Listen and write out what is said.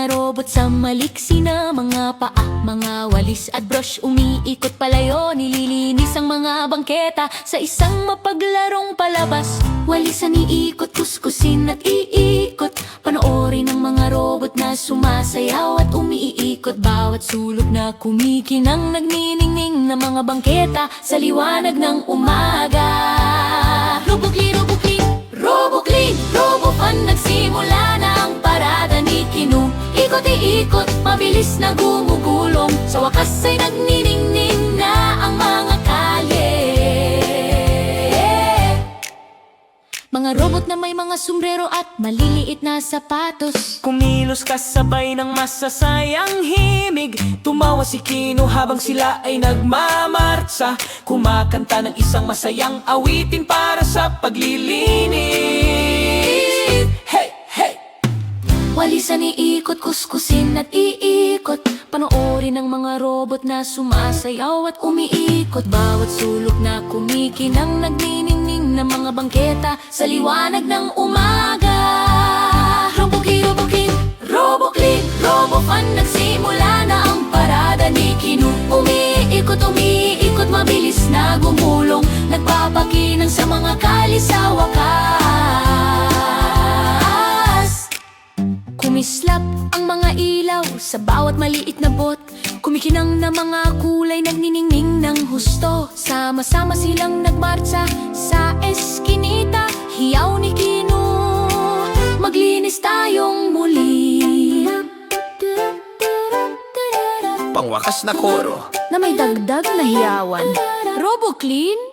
na robot sa maliksi na mga paa, mga walis at brush. Umiikot palayo, nililinis ang mga bangketa sa isang mapaglarong palabas. Walisan, iikot, kuskusin at iikot. Panoorin ang mga robot na sumasayaw at umiikot. Bawat sulok na kumikinang, nagniningning na mga bangketa sa liwanag ng umaga. Roboclean, Roboclean, Roboclean, Robofan. Nagsimula na ang parada ni Kinu. Ikot-iikot, mabilis na gumugulong. Sa wakas ay nagniningning na ang mga kalye. Mga robot na may mga sombrero at maliliit na sapatos. Kumilos kasabay ng masasayang himig. Tumawa si Kinu habang sila ay nagmamarsa. Kumakanta ng isang masayang awitin para sa paglilinis. Hey, hey! Walisan, iikot, kuskusin at iikot. Panoorin ang mga robot na sumasayaw at umiikot. Bawat sulok na kumikinang, nagniningning na mga bangketa sa liwanag ng umaga. Roboclean, Roboclean, Roboclean, Robofan. Nagsimula na ang parada ni Kinu. Umiikot, umiikot, mabilis na gumulong. Nagpapakinang sa mga kali sa wakas. Kumislap ang mga ilaw sa bawat maliit na bot. Kumikinang na mga kulay, nagniningning ng husto. Sama-sama silang nagmarcha sa eskinita. Hiyaw ni Kinu, maglinis tayong muli. Pangwakas na koro. Na may dagdag na hiyawan. Roboclean,